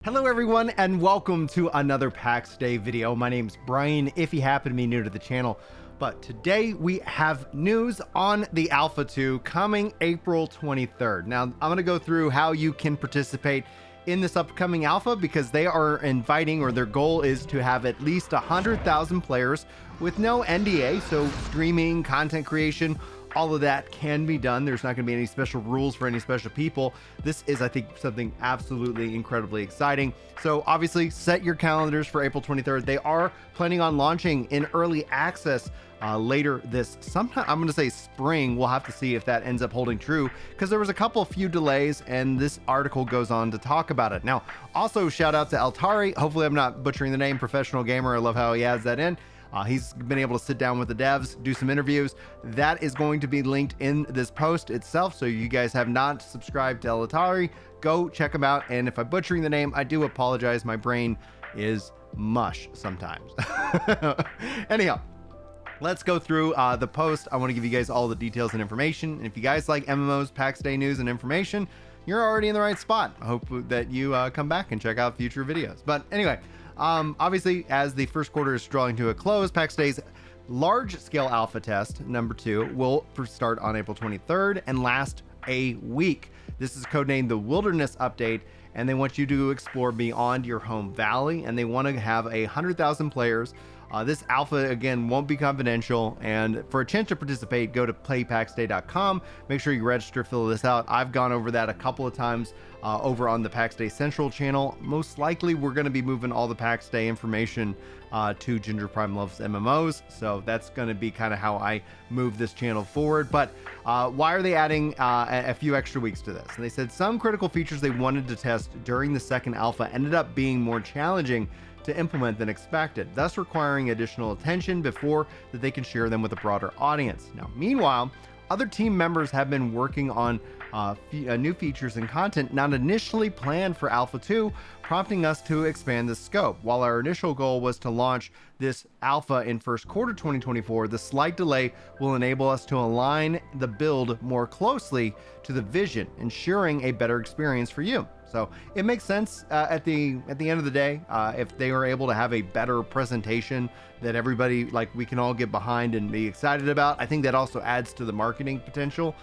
Hello everyone and welcome to another Pax Dei video. My name's Brian if you happen to be new to the channel. But today we have news on the Alpha 2 coming April 23rd. Now I'm going to go through how you can participate in this upcoming alpha because they are inviting, or their goal is to have at least 100,000 players with no NDA, so streaming, content creation, all of that can be done. There's not going to be any special rules for any special people. This is, I think, something absolutely incredibly exciting. So obviously set your calendars for April 23rd. They are planning on launching in early access later this sometime. I'm going to say spring. We'll have to see if that ends up holding true because there was a few delays, and this article goes on to talk about it. Now, also shout out to Altari. Hopefully I'm not butchering the name. Professional gamer. I love how he adds that in. He's been able to sit down with the devs, do some interviews. That is going to be linked in this post itself. So you guys have not subscribed to Altari, go check them out. And if I'm butchering the name, I do apologize. My brain is mush sometimes. Anyhow, let's go through the post. I want to give you guys all the details and information. And if you guys like MMOs, Pax Day news and information, you're already in the right spot. I hope that you come back and check out future videos. But anyway, obviously, as the first quarter is drawing to a close, Pax Day's large-scale alpha test, number 2, will start on April 23rd and last a week. This is codenamed the Wilderness Update, and they want you to explore beyond your home valley, and they want to have 100,000 players. This alpha, again, won't be confidential, and for a chance to participate, go to playpaxday.com. Make sure you register, fill this out. I've gone over that a couple of times over on the Pax Day Central channel. Most likely, we're going to be moving all the Pax Day information to Ginger Prime Loves MMOs, so that's going to be kind of how I move this channel forward. But why are they adding a few extra weeks to this? And they said some critical features they wanted to test during the second alpha ended up being more challenging to implement than expected, thus requiring additional attention before that they can share them with a broader audience. Now, meanwhile, other team members have been working on new features and content not initially planned for Alpha 2, prompting us to expand the scope. While our initial goal was to launch this alpha in first quarter 2024, the slight delay will enable us to align the build more closely to the vision, ensuring a better experience for you. So it makes sense at the end of the day, if they are able to have a better presentation that everybody, like, we can all get behind and be excited about. I think that also adds to the marketing potential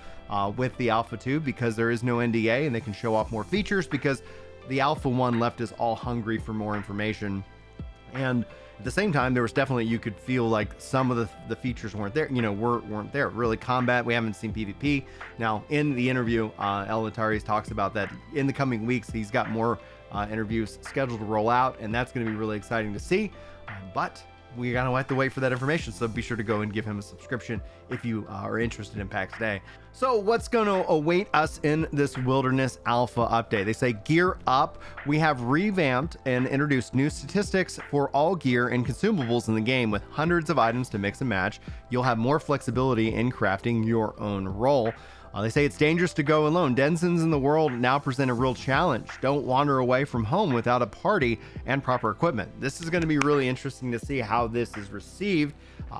with the Alpha 2 because there is no NDA and they can show off more features because the Alpha 1 left us all hungry for more information. And at the same time, there was definitely, you could feel like some of the features weren't there, weren't there. Really, combat, we haven't seen PvP. Now, in the interview, Altari talks about that in the coming weeks, he's got more interviews scheduled to roll out, and that's going to be really exciting to see. But we're going to have to wait for that information, so be sure to go and give him a subscription if you are interested in Pax Day. So what's going to await us in this Wilderness Alpha update? They say gear up. We have revamped and introduced new statistics for all gear and consumables in the game with hundreds of items to mix and match. You'll have more flexibility in crafting your own role. They say it's dangerous to go alone. Denizens in the world now present a real challenge. Don't wander away from home without a party and proper equipment. This is going to be really interesting to see how this is received.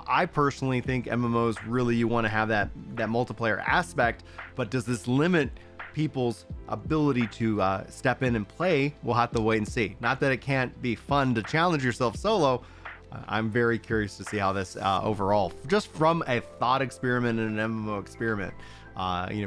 I personally think MMOs, really, you want to have that multiplayer aspect, but does this limit people's ability to step in and play? We'll have to wait and see. Not that it can't be fun to challenge yourself solo. I'm very curious to see how this overall, just from a thought experiment and an MMO experiment,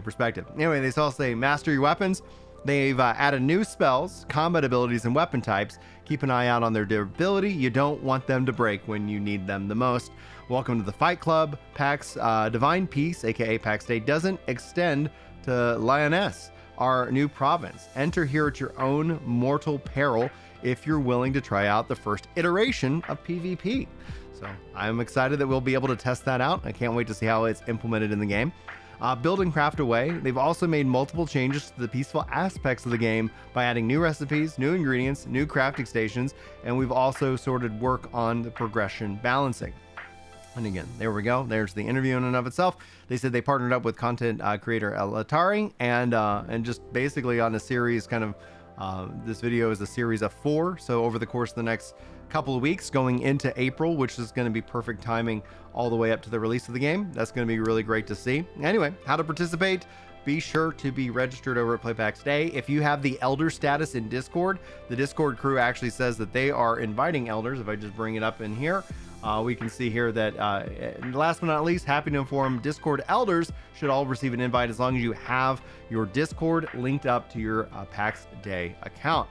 perspective. Anyway, they also say master your weapons. They've added new spells, combat abilities, and weapon types. Keep an eye out on their durability. You don't want them to break when you need them the most. Welcome to the Fight Club. Pax Divine Peace, aka Pax Day, doesn't extend to Lioness, our new province. Enter here at your own mortal peril if you're willing to try out the first iteration of PvP. So I'm excited that we'll be able to test that out. I can't wait to see how it's implemented in the game. Build and craft away. They've also made multiple changes to the peaceful aspects of the game by adding new recipes, new ingredients, new crafting stations, and we've also sorted work on the progression balancing. And again, there we go. There's the interview in and of itself. They said they partnered up with content creator Altari and just basically on a series kind of, this video is a series of 4. So over the course of the next couple of weeks going into April, which is going to be perfect timing all the way up to the release of the game. That's going to be really great to see. Anyway, how to participate. be sure to be registered over at Pax Dei. If you have the elder status in Discord, the Discord crew actually says that they are inviting elders. If I just bring it up in here, we can see here that last but not least, happy to inform Discord elders should all receive an invite as long as you have your Discord linked up to your Pax Dei account.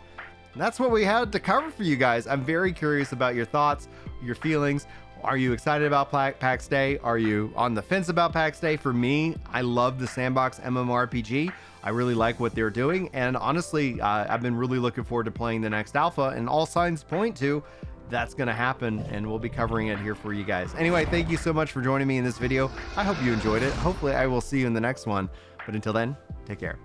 And that's what we had to cover for you guys. I'm very curious about your thoughts, your feelings. Are you excited about Pax Dei? Are you on the fence about Pax Dei? For me, I love the sandbox MMORPG. I really like what they're doing. And honestly, I've been really looking forward to playing the next alpha, and all signs point to that's going to happen, and we'll be covering it here for you guys. Anyway, thank you so much for joining me in this video. I hope you enjoyed it. Hopefully I will see you in the next one. But until then, take care.